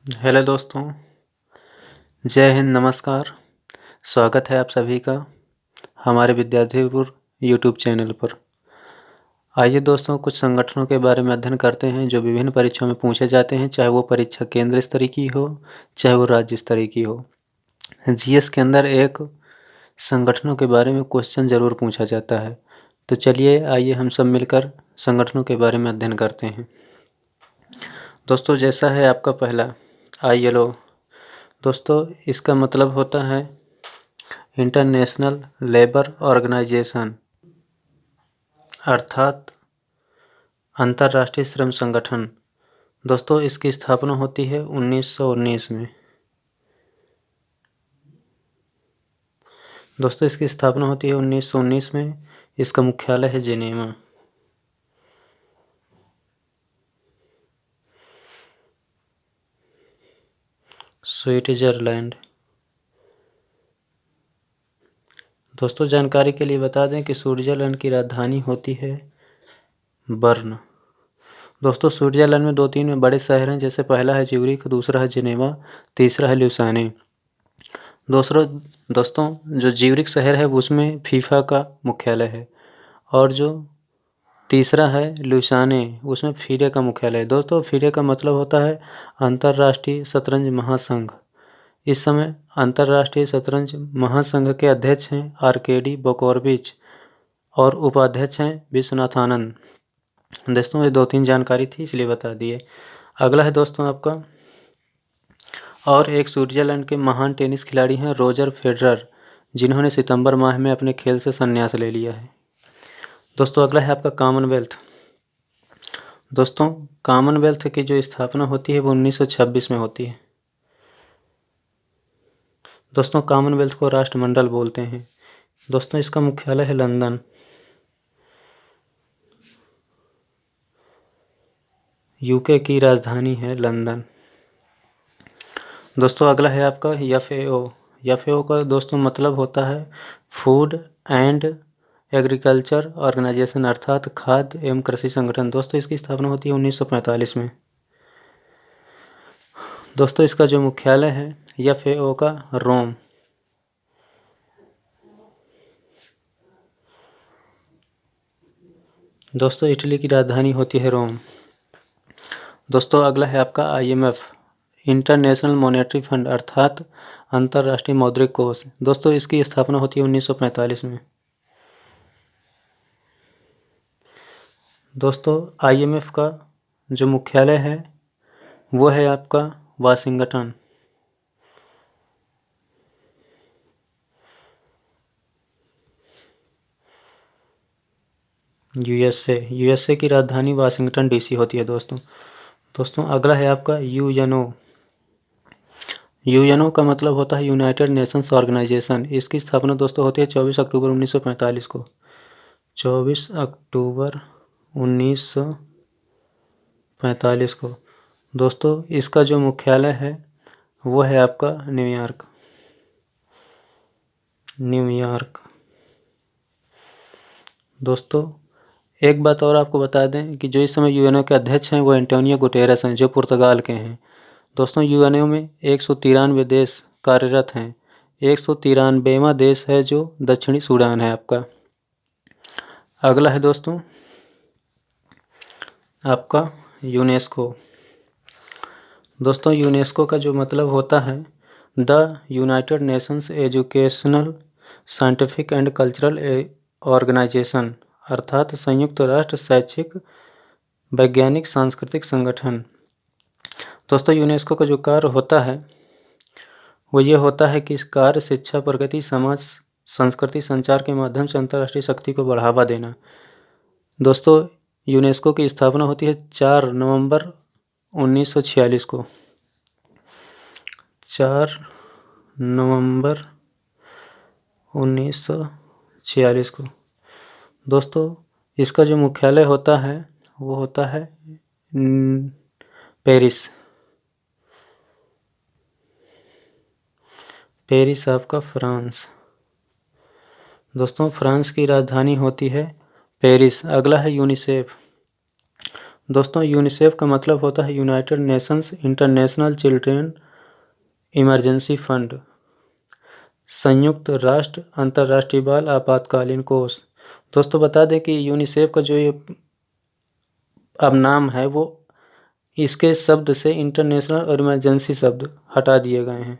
Hello दोस्तों, जय हिंद, नमस्कार। स्वागत है आप सभी का हमारे विद्यार्थीपुर यूट्यूब चैनल पर। आइए दोस्तों, कुछ संगठनों के बारे में अध्ययन करते हैं जो विभिन्न परीक्षाओं में पूछे जाते हैं, चाहे वो परीक्षा केंद्र स्तरीय की हो, चाहे वो राज्य स्तरीय की हो। जीएस के अंदर एक संगठनों के बारे में क्वेश्चन ज़रूर पूछा जाता है। तो चलिए, आइए हम सब मिलकर संगठनों के बारे में अध्ययन करते हैं। दोस्तों, जैसा है आपका पहला ILO। दोस्तों, इसका मतलब होता है इंटरनेशनल लेबर ऑर्गेनाइजेशन, अर्थात अंतर्राष्ट्रीय श्रम संगठन। दोस्तों, इसकी स्थापना होती है 1919 में। दोस्तों, इसकी स्थापना होती है 1919 में। इसका मुख्यालय है जिनेवा। स्विट्जरलैंड। दोस्तों, जानकारी के लिए बता दें कि स्विट्जरलैंड की राजधानी होती है बर्न। दोस्तों, स्विट्जरलैंड में 2-3 बड़े शहर हैं, जैसे पहला है ज्यूरिख, दूसरा है जिनेवा, तीसरा है ल्यूसाने। दोस्तों, जो ज्यूरिख शहर है उसमें फीफा का मुख्यालय है, और जो तीसरा है ल्यूसाने, उसमें फीडे का मुख्यालय है। दोस्तों, फीडे का मतलब होता है अंतर्राष्ट्रीय शतरंज महासंघ। इस समय अंतर्राष्ट्रीय शतरंज महासंघ के अध्यक्ष हैं आर्केडी बोकोरविच, और उपाध्यक्ष हैं विश्वनाथ आनंद। दोस्तों, ये 2-3 जानकारी थी, इसलिए बता दिए। अगला है दोस्तों आपका, और एक स्विट्जरलैंड के महान टेनिस खिलाड़ी हैं रोजर फेडरर, जिन्होंने सितंबर माह में अपने खेल से संन्यास ले लिया है। दोस्तों, अगला है आपका कॉमनवेल्थ। दोस्तों, कॉमनवेल्थ की जो स्थापना होती है वो 1926 में होती है। दोस्तों, कॉमनवेल्थ को राष्ट्रमंडल बोलते हैं। दोस्तों, इसका मुख्यालय है लंदन। यूके की राजधानी है लंदन। दोस्तों, अगला है आपका FAO। FAO का दोस्तों मतलब होता है फूड एंड एग्रीकल्चर ऑर्गेनाइजेशन, अर्थात खाद्य एवं कृषि संगठन। दोस्तों, इसकी स्थापना होती है 1945 में। दोस्तों, इसका जो मुख्यालय है FAO का रोम। दोस्तों, इटली की राजधानी होती है रोम। दोस्तों, अगला है आपका IMF, इंटरनेशनल मॉनेटरी फंड, अर्थात अंतर्राष्ट्रीय मौद्रिक कोष। दोस्तों, इसकी स्थापना होती है 1945 में। दोस्तों, IMF का जो मुख्यालय है वो है आपका वाशिंगटन। USA की राजधानी वाशिंगटन DC होती है दोस्तों, अगला है आपका UNO। UNO का मतलब होता है यूनाइटेड नेशंस ऑर्गेनाइजेशन। इसकी स्थापना दोस्तों होती है 24 अक्टूबर 1945 को। 24 अक्टूबर 1945 को। दोस्तों, इसका जो मुख्यालय है वो है आपका न्यूयॉर्क। दोस्तों, एक बात और आपको बता दें कि जो इस समय UNO के अध्यक्ष हैं वो एंटोनियो गुटेरेस हैं, जो पुर्तगाल के हैं। दोस्तों, UNO में 193 देश कार्यरत हैं। 193वां देश है जो दक्षिणी सूडान है आपका। अगला है दोस्तों आपका यूनेस्को। दोस्तों, यूनेस्को का जो मतलब होता है the United Nations Educational, Scientific and Cultural Organization, अर्थात संयुक्त राष्ट्र शैक्षिक, वैज्ञानिक, सांस्कृतिक संगठन। दोस्तों, यूनेस्को का जो कार्य होता है वो ये होता है कि इस कार्य शिक्षा, प्रगति, समाज, संस्कृति, संचार के माध्यम से अंतर्राष्ट्रीय शक्ति को बढ़ावा देना। दोस्तों, यूनेस्को की स्थापना होती है 4 नवंबर 1946 को। 4 नवंबर 1946 को। दोस्तों, इसका जो मुख्यालय होता है वो होता है पेरिस आपका फ्रांस। दोस्तों, फ्रांस की राजधानी होती है पेरिस। अगला है यूनिसेफ। दोस्तों यूनिसेफ का मतलब होता है United Nations international children emergency fund, संयुक्त राष्ट्र अंतर्राष्ट्रीय बाल आपातकालीन कोष। दोस्तों बता दें कि यूनिसेफ का जो ये अब नाम है वो इसके शब्द से इंटरनेशनल और इमरजेंसी शब्द हटा दिए गए हैं।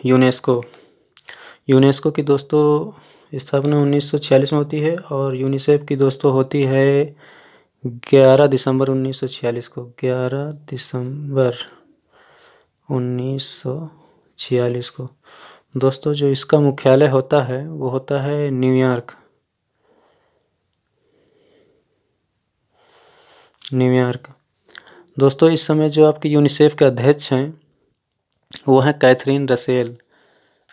यूनेस्को यूनेस्को की दोस्तों स्थापना 1946 में होती है और यूनिसेफ की दोस्तों होती है 11 दिसंबर 1946 को। 11 दिसंबर 1946 को। दोस्तों जो इसका मुख्यालय होता है वो होता है न्यूयॉर्क। दोस्तों इस समय जो आपके यूनिसेफ के अध्यक्ष हैं वो हैं कैथरीन रसेल।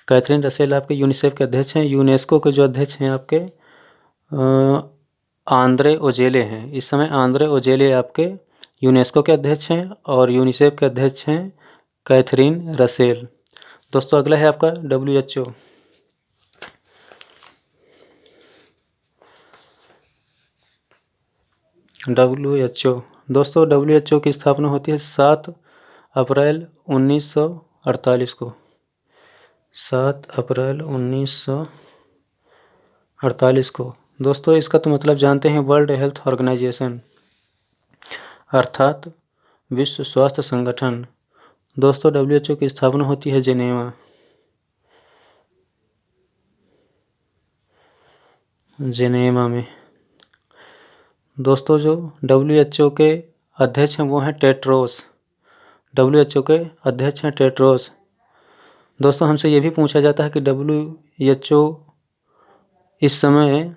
कैथरीन रसेल आपके यूनिसेफ के अध्यक्ष हैं। यूनेस्को के जो अध्यक्ष हैं आपके आंद्रे ओजेले हैं। इस समय आंद्रे ओजेले आपके यूनेस्को के अध्यक्ष हैं और यूनिसेफ के अध्यक्ष हैं कैथरीन रसेल। दोस्तों अगला है आपका WHO। दोस्तों WHO की स्थापना होती है 7 अप्रैल 1948 को। 7 अप्रैल 1948 को। दोस्तों इसका तो मतलब जानते हैं, वर्ल्ड हेल्थ ऑर्गेनाइजेशन अर्थात विश्व स्वास्थ्य संगठन। दोस्तों WHO की स्थापना होती है जेनेवा में। दोस्तों जो WHO के अध्यक्ष हैं वो हैं टेड्रोस। WHO के अध्यक्ष हैं टेड्रोस। दोस्तों हमसे ये भी पूछा जाता है कि WHO इस समय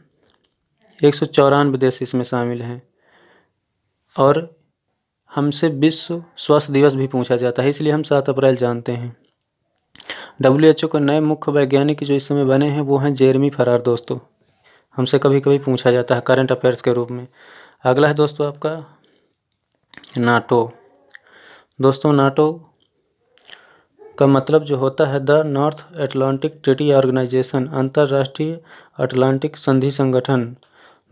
194 देश इसमें शामिल हैं और हमसे विश्व स्वास्थ्य दिवस भी पूछा जाता है, इसलिए हम 7 अप्रैल जानते हैं। WHO के नए मुख्य वैज्ञानिक जो इस समय बने हैं वो हैं जेरेमी फरार। दोस्तों हमसे कभी कभी पूछा जाता है करंट अफेयर्स के रूप में। अगला है दोस्तों आपका नाटो। दोस्तों नाटो का मतलब जो होता है the North Atlantic Treaty Organization, अंतर्राष्ट्रीय अटलांटिक संधि संगठन।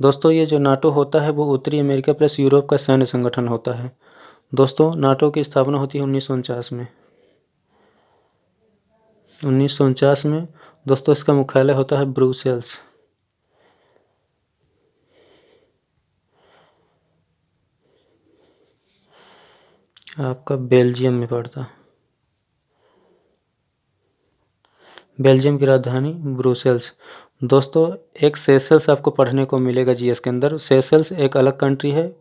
दोस्तों ये जो नाटो होता है वो उत्तरी अमेरिका प्लस यूरोप का सैन्य संगठन होता है। दोस्तों नाटो की स्थापना होती है 1949 में। 1949 में। दोस्तों इसका मुख्यालय होता है ब्रुसेल्स। आपका बेल्जियम में पड़ता। बेल्जियम की राजधानी ब्रुसेल्स। दोस्तों एक सेशल्स आपको पढ़ने को मिलेगा जीएस के अंदर। सेशल्स एक अलग कंट्री है।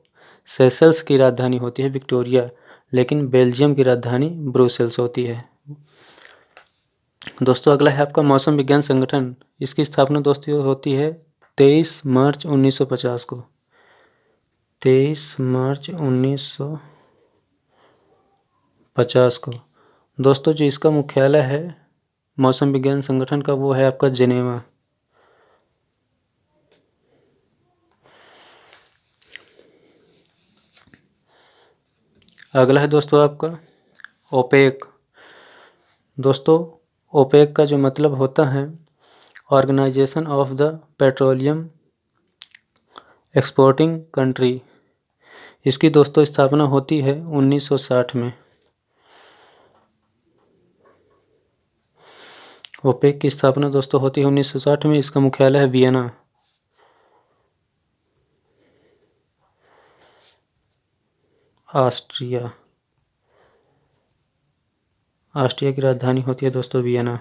सेशल्स की राजधानी होती है विक्टोरिया, लेकिन बेल्जियम की राजधानी ब्रुसेल्स होती है। दोस्तों अगला है आपका मौसम विज्ञान संगठन। इसकी स्थापना दोस्तों होती है 23 मार्च 1950 को। 23 मार्च 1950 को। दोस्तों जो इसका मुख्यालय है मौसम विज्ञान संगठन का वो है आपका जेनेवा। अगला है दोस्तों आपका ओपेक। दोस्तों ओपेक का जो मतलब होता है Organization of the Petroleum Exporting Country. इसकी दोस्तों स्थापना होती है 1960 में। ओपेक की स्थापना दोस्तों होती है 1960 में। इसका मुख्यालय है वियना। ऑस्ट्रिया की राजधानी होती है दोस्तों वियना।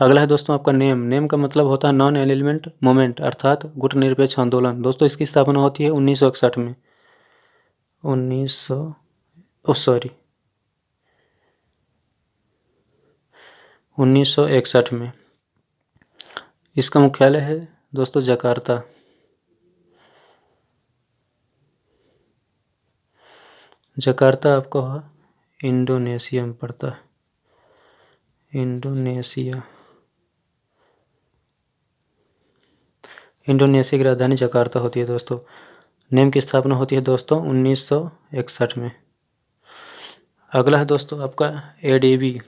अगला है दोस्तों आपका नेम का मतलब होता है नॉन एलिमेंट मूवमेंट अर्थात गुट निरपेक्ष आंदोलन। दोस्तों इसकी स्थापना होती है 1961 में। 1961 में। इसका मुख्यालय है दोस्तों जकार्ता। जकार्ता आपको इंडोनेशिया में पड़ता है। इंडोनेशिया की राजधानी जकार्ता होती है दोस्तों। नेम की स्थापना होती है दोस्तों 1961 में। अगला है दोस्तों आपका ADB,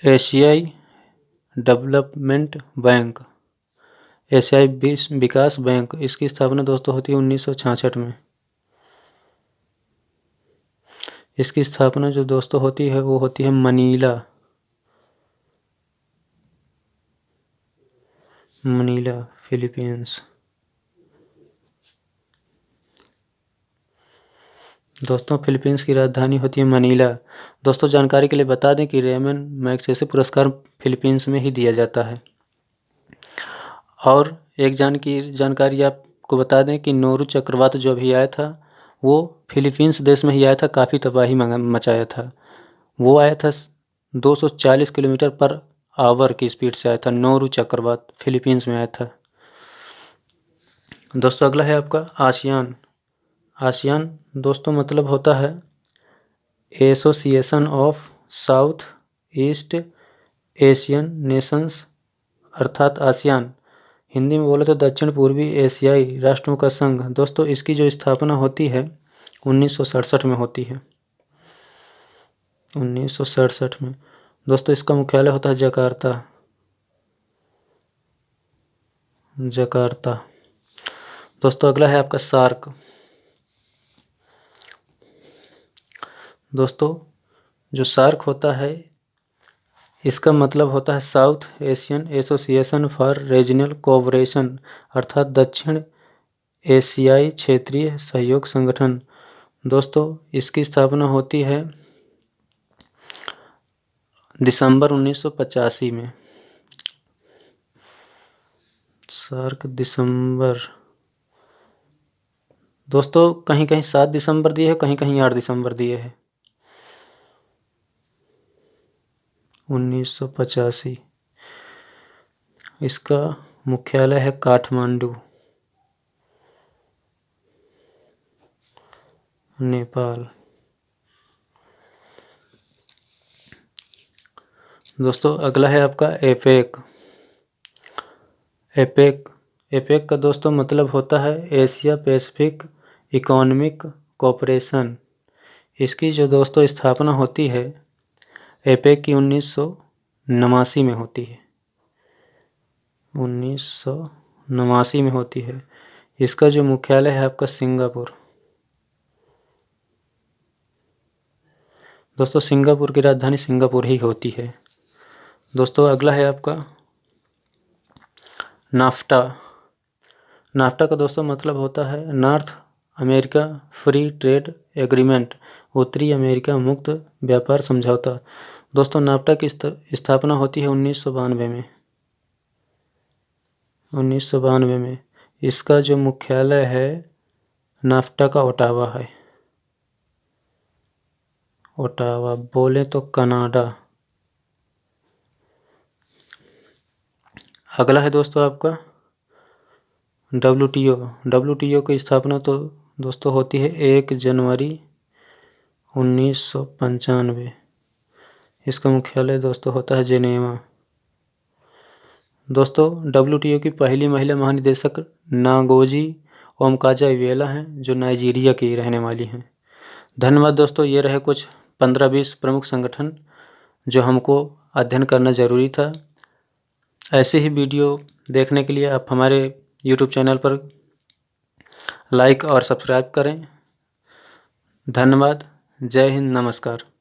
एशियाई डेवलपमेंट बैंक। एशियाई विकास बैंक, इसकी स्थापना दोस्तों होती है 1966 में। इसकी स्थापना जो दोस्तों होती है वो होती है मनीला फिलीपींस। दोस्तों फिलीपींस की राजधानी होती है मनीला। दोस्तों जानकारी के लिए बता दें कि रेमन मैग्सेसे पुरस्कार फिलीपींस में ही दिया जाता है। और एक जानकारी आपको बता दें कि नोरू चक्रवात जो अभी आया था वो फिलीपींस देश में ही आया था, काफ़ी तबाही मचाया था। वो आया था 240 किलोमीटर पर आवर की स्पीड से आया था। नोरू चक्रवात फिलीपींस में आया था। दोस्तों अगला है आपका आसियान। आसियान दोस्तों मतलब होता है association of south east Asian Nations, अर्थात आसियान। हिंदी में बोले तो दक्षिण पूर्वी एशियाई राष्ट्रों का संघ। दोस्तों इसकी जो स्थापना होती है 1967 में होती है। 1967 में। दोस्तों इसका मुख्यालय होता है जकार्ता। दोस्तों अगला है आपका सार्क। दोस्तों जो सार्क होता है इसका मतलब होता है south Asian association for regional cooperation, अर्थात दक्षिण एशियाई क्षेत्रीय सहयोग संगठन। दोस्तों इसकी स्थापना होती है दिसंबर 1985 में। सार्क दिसंबर, दोस्तों कहीं कहीं 7 दिसंबर दिए है, कहीं कहीं 8 दिसंबर दिए है। 1985। इसका मुख्यालय है काठमांडू, नेपाल। दोस्तों अगला है आपका एपेक। एपेक का दोस्तों मतलब होता है एशिया पैसिफिक इकोनॉमिक कोऑपरेशन। इसकी जो दोस्तों स्थापना होती है एपेक की 1989 में होती है। 1989 में होती है। इसका जो मुख्यालय है आपका सिंगापुर। दोस्तों सिंगापुर की राजधानी सिंगापुर ही होती है। दोस्तों अगला है आपका नाफ्टा। नाफ्टा का दोस्तों मतलब होता है north America free trade agreement, उत्तरी अमेरिका मुक्त व्यापार समझौता। दोस्तों नाफ्टा की स्थापना होती है 1992 में। 1992 में। इसका जो मुख्यालय है नाफ्टा का ओटावा है। ओटावा बोले तो कनाडा। अगला है दोस्तों आपका डब्ल्यूटीओ की स्थापना तो दोस्तों होती है 1 जनवरी 1995। इसका मुख्यालय दोस्तों होता है जेनेवा। दोस्तों डब्ल्यूटीओ की पहली महिला महानिदेशक नागोजी ओमकाजा-इवेला हैं, जो नाइजीरिया की रहने वाली हैं। धन्यवाद दोस्तों। ये रहे कुछ 15-20 प्रमुख संगठन जो हमको अध्ययन करना ज़रूरी था। ऐसे ही वीडियो देखने के लिए आप हमारे YouTube चैनल पर लाइक और सब्सक्राइब करें। धन्यवाद। जय हिंद। नमस्कार।